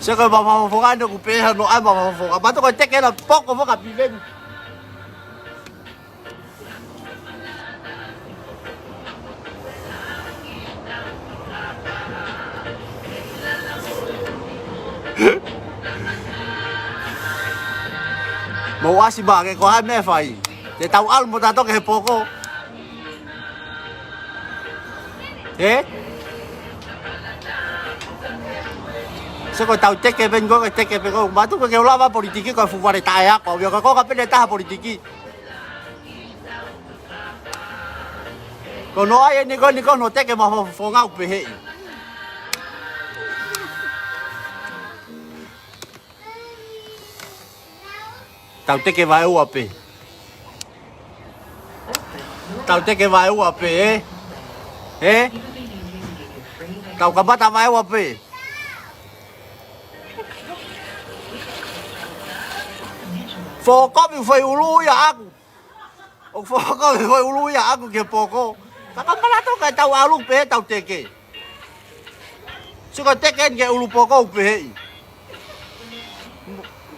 所以佢放喺度俾佢攞啱放，把到佢即嘅啦，搏個放入邊。冇話是話嘅，講係咩肺？你鬥啱冇打到嘅波哥，誒？所以佢鬥積嘅邊個嘅積嘅邊個，唔係都佢叫拉翻politik佢副話嚟大啊，講又佢講個邊嚟打下politik。Kalau ayah ni kau notek ke mah fongau pehe. Tau tek ke vai u ape. Tau tek ke vai u ape. Tau ka bata vai u ape. Foko bi foi ulu ya aku. Foko bi foi ulu ya aku ke poko. Kakak tu kau tahu alu pe tahu teke. Suka teke ke ulu poko pe.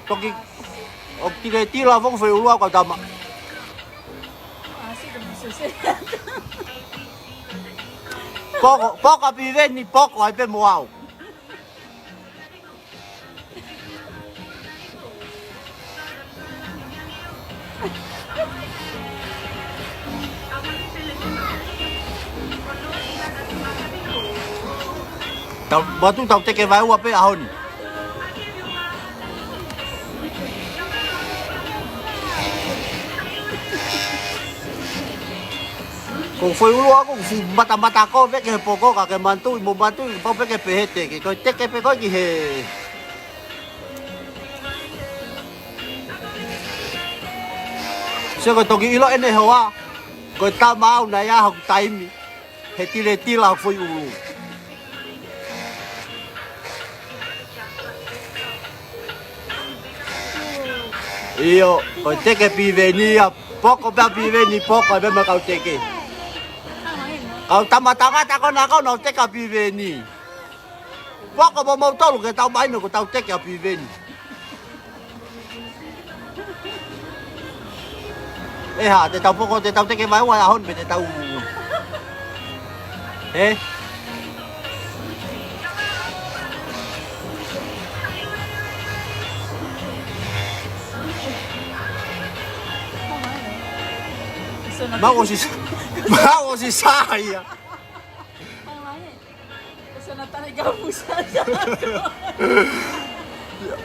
Toki, okey tila fong fe ulu aku tahu. Poko pive ni poko ai pe muau. Batu tau teke vai u ape ahon. Kung foi ulu ako mata ko ve ke poko ka ke mantu mo mantu pa pe ke pehete ke ko teke pe ko ki he. So ko togi ilo ene hoa. Ko ta mau na ya hok taimi. Hetile tila foi ulu. Iyo, kau teke piveni ya, poko ba piveni poko be ma kau teke. Kau tama-tama takon ako no teka piveni. Poko mo mau tolu ke tau mai no ko tau teke piveni. Ha, te tau poko te tau teke mai wa hon be te tau. Mau si saya.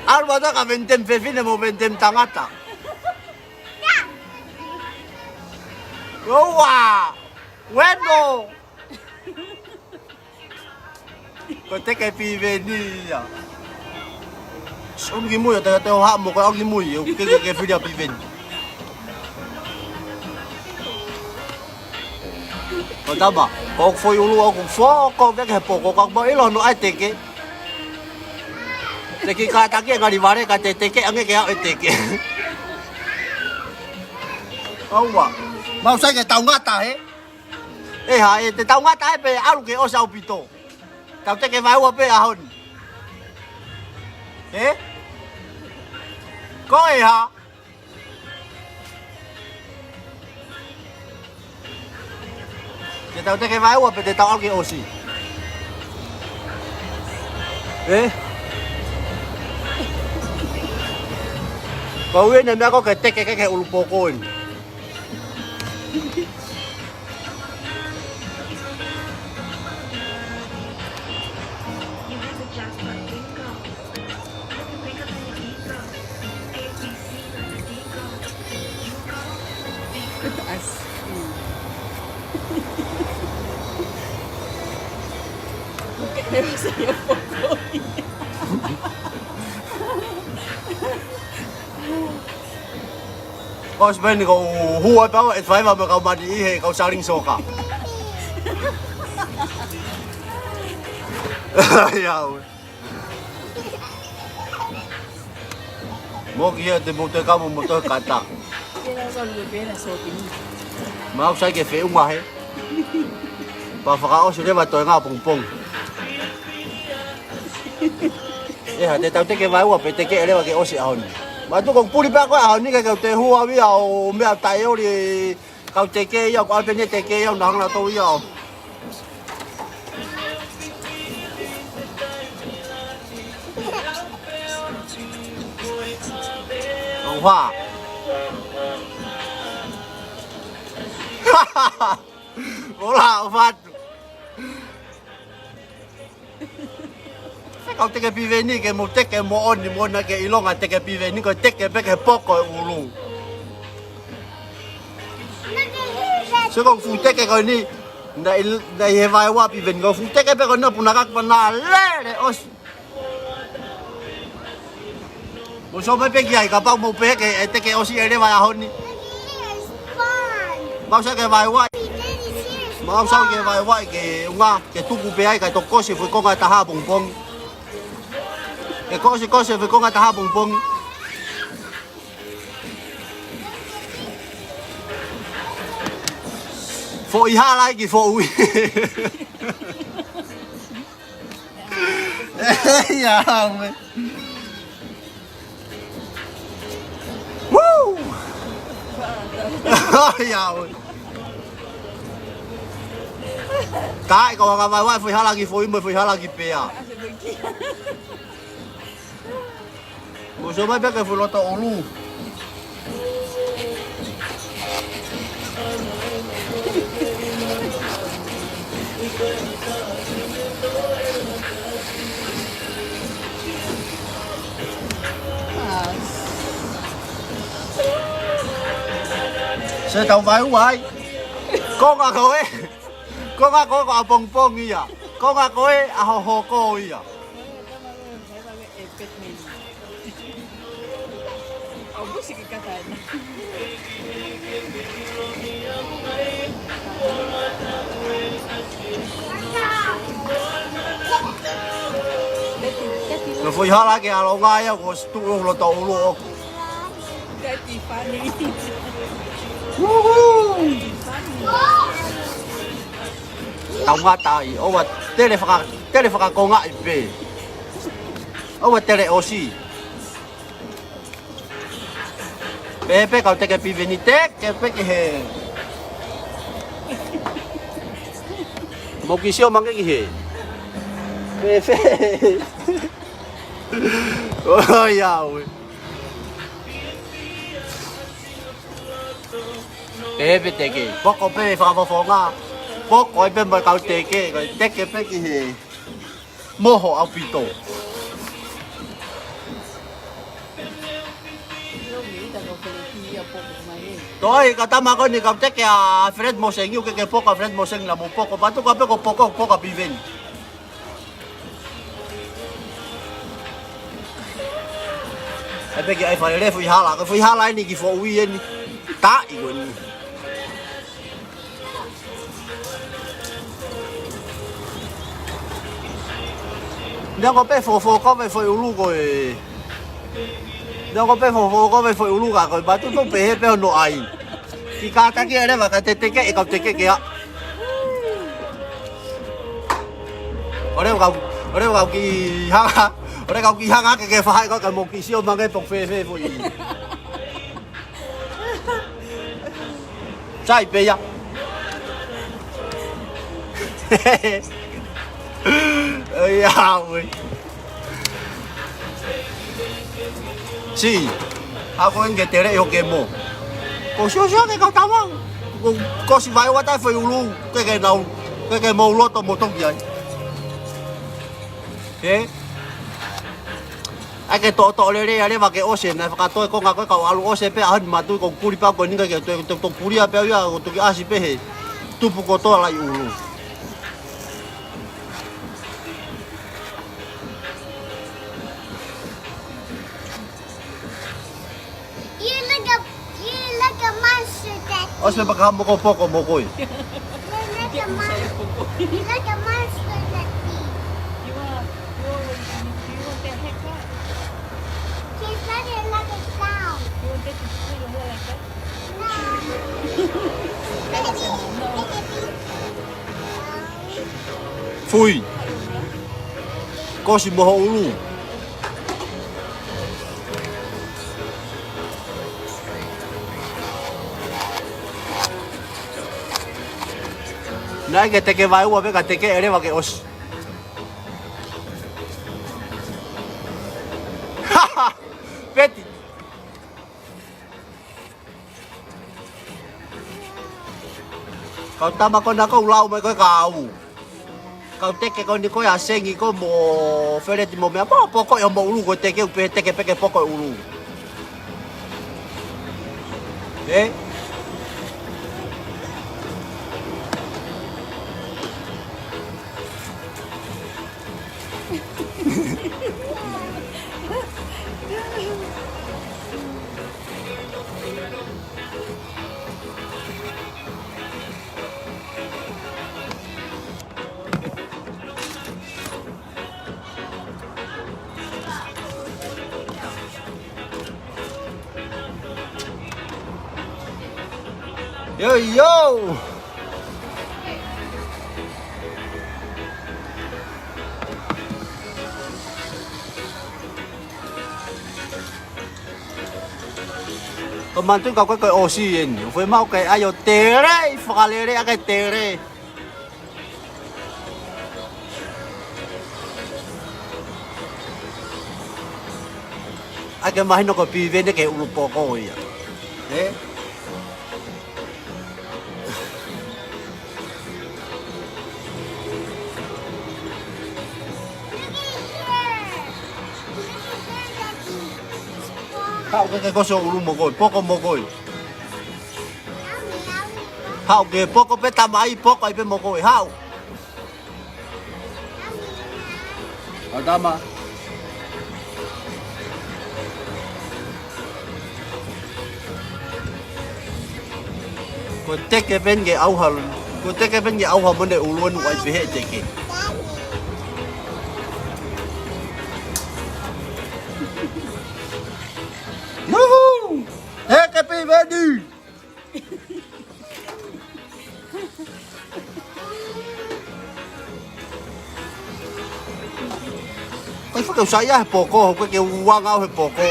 Alba ka ventem fefine mo ventem tangata. Owa! Bueno! Kote kay piveni ya. Sum gimu ya te ha mo ko gimu yo ke fidia piveni. Kau tahu tak? Kau foi ulu aku foko be ke poko kau ba ilo no ai teke. Teke ka taki nga di mare ka teke ange ke ai teke. Au wa. Mau sai ke tau ngata he. Ha te tau ngata he pe alu ke osa upito. Tau teke vai wa pe ahon. Ko ha. Te tau teke vai wa pe te tau alge osi. Kau ini nak kau ketek ke ulu poko ini. Saya pokok. Kau sebenarnya kau huat apa? Advice apa kau mandi he kau saling soka. Ya. Mau kia te motor kamu motor kata. Mau saya ke feu mah he. Pa fa kau sudah batoi ngau pung pung. Ya, te tau te ke vai wa pe te ke ele wa ke osi ahon. Ma tu kong puli pa ko ahon ni ka te hua wi au me a tai o li kau te ke yo ko pe ni te ke yo nang la to yo. Ông Hoa. Bố là ông Phát. Kau teke pive ni ke mo teke mo on ni mo na ke ilonga teke pive ni ko teke pe ke poko ulu. So kau fu teke ko ni na ye vai wa pive ko fu teke pe ko na punakak pana le os. Mo so pe ki ai ka pa mo pe ke teke osi ele vai ahon ni. Mau sa ke vai wa. Mau sa ke vai wa ke unga ke tuku pe ai ka to ko si fu ko ka ta ha bong bong. Cái có sẽ phải có người ta ha bông bông. Phụ ha lại cái phụ. Ya mày. Woo. Ya mày. Cái còn cái vai phụ ha lại cái phụ mới phụ ha lại cái bè à. Bố số mấy bé cái phụ lo tàu lu. Sẽ tàu phải không vậy? Con à cô ấy. Con à cô à bông bông gì à? Con à cô ấy à hồ hồ cô gì à? Rồi phải hóa lại cái alo ngay á, có tụ luôn là tàu luôn. Cái gì funny. Tàu ngã tay, ô mà tele phaka con ngại về. Ô mà tele oxy. Pepe kau teke pive ni tek, pepe he. Mau kisio mang ke he. Pepe. Oh ya we. Pepe teke, poko pepe fa fa nga. Poko pepe ma kau teke, teke pepe he. Moho apito. Tôi kata mako ni kau tek ya Fred Moseng yu ke poko Fred Moseng la mo poko batu ka pe ko poko piven. Ai pe ai fa le fu ha la ni ki fo wi ni. Ta i go ni. Ndio ko pe fo ko pe fo ulu ko e. Ndio ko pe fo ko pe fo ulu ka ko batu to pe pe no ai. Ki ka ta ki ele ba ka te ke e ka te ke ya. Ore ka ki ha. Ore ka ki ha ke fa ko ka mo ki sio ma ke pok fe fo i. Sai pe ya. Ya we. Sí. Ako en que tere yo que mo. Ko xio ke ka ta mo. Ko si vai wa ta fe ulu ke nau ke mo lo to mo tong ye. Ke. Ai ke to le ale va ke o se na ka to ko nga ko ka alu o se pe a ma tu ko puri pa ko ni ke to puri a pe ya to ki a si pe he. Tu pu ko to la ulu. Os me baka mo ko poko mo ko. You like a monster that you want that haircut? He's looking like a clown. You want that to split your hair like that? No. Phui. Có gì mà hậu lu. Nai ke teke vai ua peka teke ere wa ke os. Peti. Kau tama ko na ko ulau mai ko kau. Kau teke ko ni ko ya sengi ko mo fereti mo me apa poko yo mo ulu ko teke upe teke peke poko ulu. Eh? Yo yo. Kemantu kau kau osin, foi mau kai ayo tere, fakalere akai tere. Akai mahino ko pive ne kai ulu poko ya. Eh? Hao cái có số ulu một poko một gồi. Hao cái poko pe tamai poko pe một gồi hao. Ada ma. Cô tết cái bên cái áo hồng, cô tết cái bên cái áo hồng bên đây ulu quay về hết chạy kì. Yuhu! Happy birthday! Cái phút đầu saya poko, cái kêu quang áo hay poko.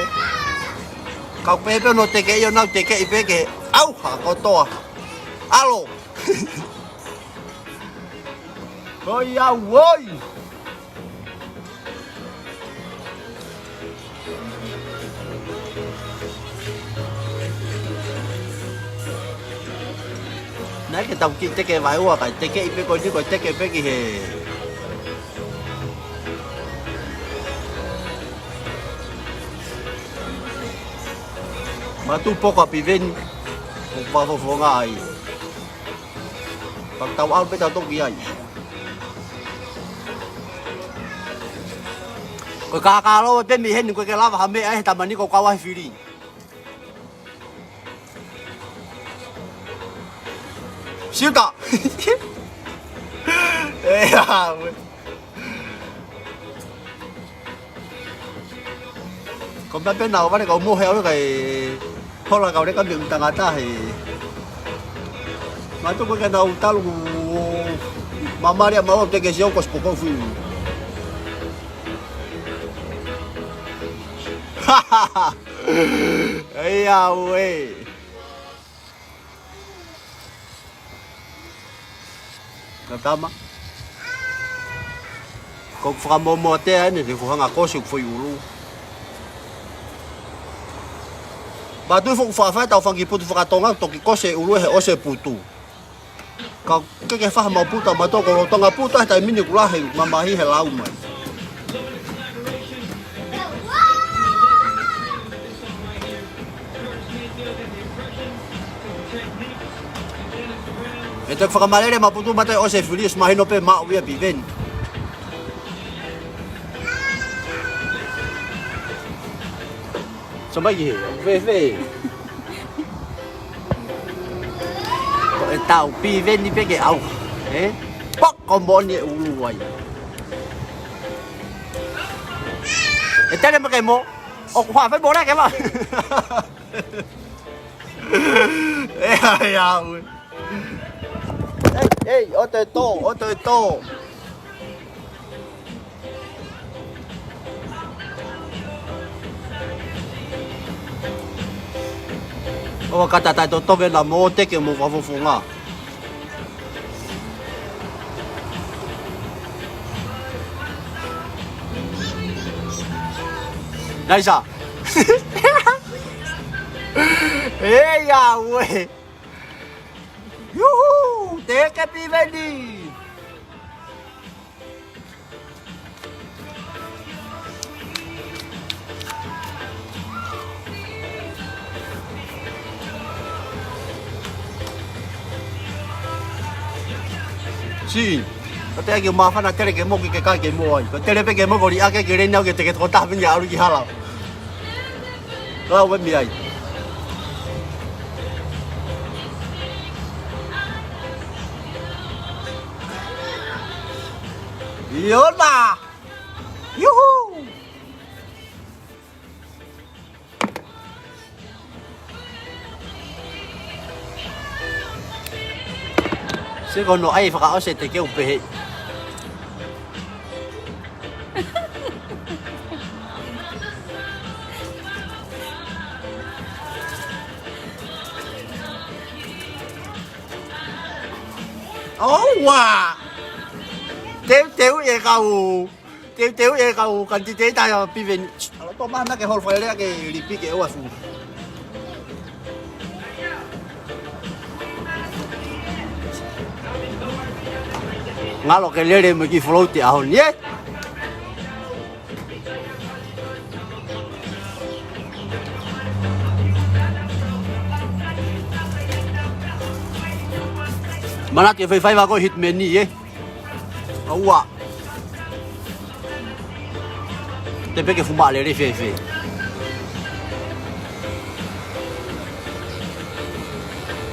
Kau pe pe no teke yo nau teke pe ke au ha ko to. Alo. Ôi ao ơi. Nãy cái tàu kia cái vải qua cái pe coi như coi cái pe cái hè. Mà tu poko pi ven. Phong ai. Pag tao out pe tao to kia. Ko ka lo pe mi hen ko ke la ha me ai ta mani ko kawa fili. Siêu ta. Ê à. Còn bên nào bắt đầu mua heo nó cái thôi là cậu đấy có miệng tàng ta thì mà tôi cái nào ta luôn mà Maria mà ông cái siêu có sụp con phi. Ê à ơi. Làm sao mà còn phải mua té này thì phải ngã có sụp phi luôn. Ba tu phục phải tàu phang kipu tu phục tonga to ki kose ulu he ose putu. Ka ke fa ma puta ma to ko tonga puta ta mini kula he mama hi he lau mai. Ito fa malere ma putu mate ose feliz ma hino pe ma wi biven. Sao gì về tàu pi ven đi cái áo thế bóc con bón đi uống rồi cái này mà cái mỏ hòa với bố đây cái mà ê ô tô我家大大都多嘅林，我啲叫冇放風啊！ Nice ah. Eh ya weh. Yuhu, take a piveni. Si, kata lagi maafan nak cari kemo ke kaki kemo ay. Kata lepas kemo kau dia ke keren nak kita kau tak punya alu kihalau. Kau buat biaya. Yona, yuhu. Saya no ai fakau saya teke upe. Oh wah. Teu ye kau. Teu ye kau kan ti ta ya piven. Kalau to mana ke hol file ke lipi ke wasu. Ngalo ke lere me ki float ahon ye. Mana ke fai va ko hitman ni ye. Awak. Tapi ke fumba lere fe.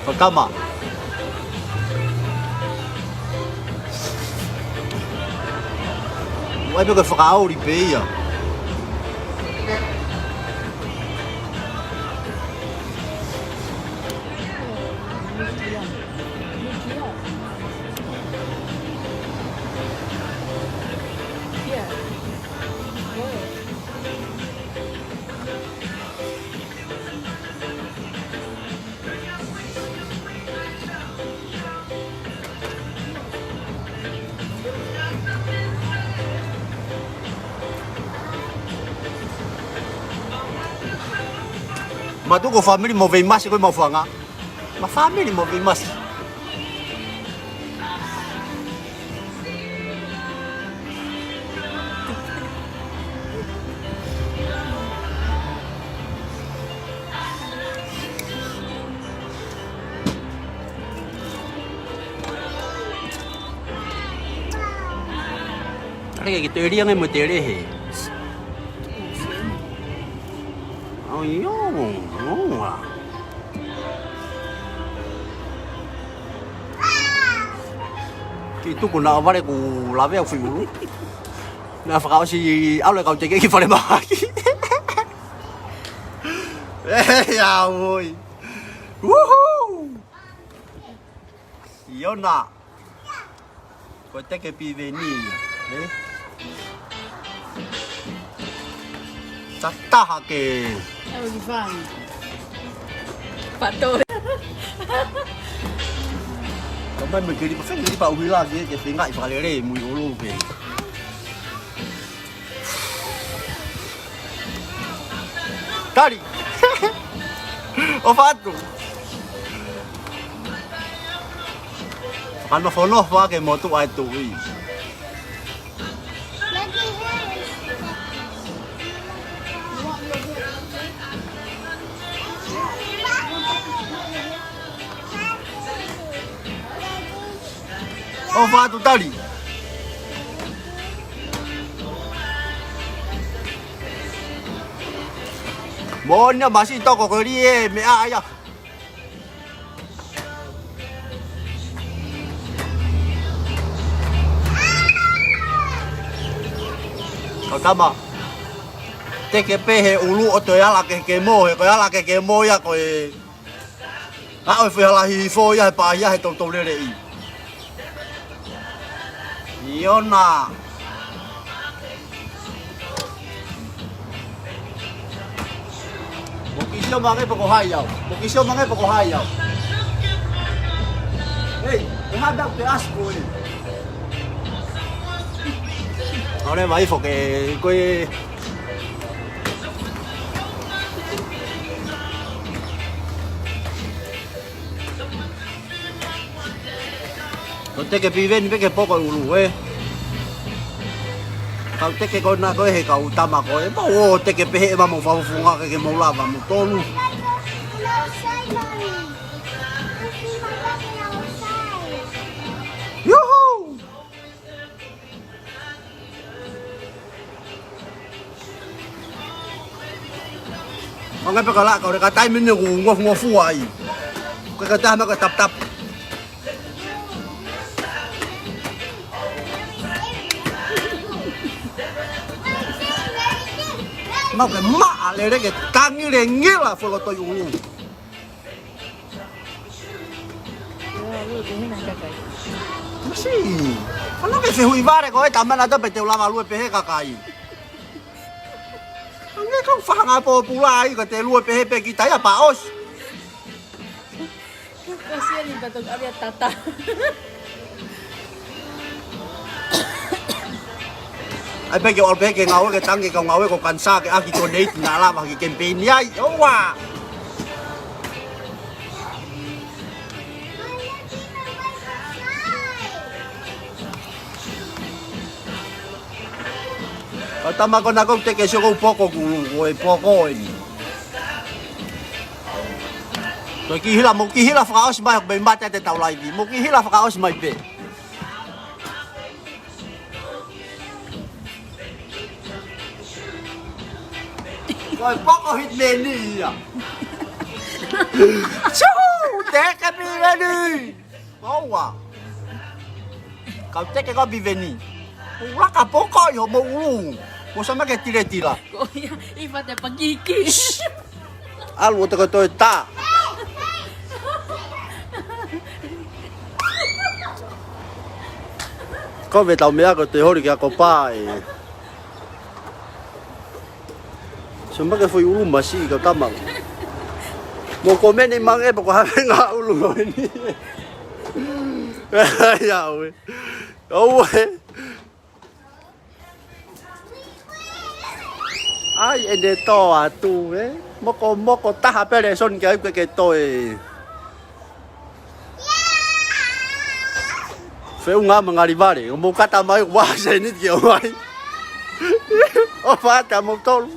Pertama. Why be ke fakau di pe ya. Mas tu ko family mau famous ko mau fanga. Ma family mau famous. Ada gitu dia yang mau tere he. Oh yo, oh. Itu guna apa deh? Ku lawe aku dulu. Nah, kalau si awal kau cekik kita lagi. Ya boy. Woohoo. Yona. Kau cekik piveni. Cata ke. Oh, Ivan. Pato. Kamay magkiri pa hindi pa uwi lagi kasi nga ipakalere muy ulo pe. Tari. O fato. Kan mafono pa ke moto ay tuwi. Oh, fato tali. Monya masih toko kiri me ayah. Kama. TKP he ulu oto ya la ke kemo he ko ya la ke kemo ya ko e. Ah, o foi la hi fo ya pa ya he to le le i. Yona. Bukisyo mange poko hayaw. Bukisyo mange poko hayaw. Hey, hadap te asko eh. Ahora vai porque coi Kau teke pive ni peke poko ulu Kau teke kau na kau he kau utama kau mau teke pehe ma mau funga ke mau lava mau tolu. I'm outside, Mommy. I see my daddy outside. Yuhu! Kau ngai pekala kau dekat time ni ngof fuai. Kau kata mak tap. Mau ke mak le ke tangi le ngila folo to ulu. Masih. Kalau ke se hui bare kau taman ada bete ulama lu pehe kakai. Ini kau faham apa pula ai kata lu pehe pe kita ya paos. Kasihan nih batok Arya Tata. Ai pe ke ol pe ke ngau ke tangi kau ngau ke kansa ke aki donate ngala bagi campaign ya. Wah. Tama ko na ko teke sio ko poko poko ini. To ki hila fraus ba be mbata te tau lai mo ki hila fraus mai pe. Koi poko hit meni ya. Choo, teke bi veni. Bawa. Kau teke ko bi veni. Ula ka poko yo mo ulu. Mo sama ke tira. Oh ya, iba te pagiki. Algo te ko to ta. Ko ve tau mea ko te hori kia ko pai. Sama ke foi ulu masi ka tamang. Mo komen ni mang e ko ha nga ulu ni. Ya we. Oh we. Ai ende to atu moko taha pele son ke to e. Fe unga mangaribare mo kata mai wa se ni ke mai. O fa ta mo tolu.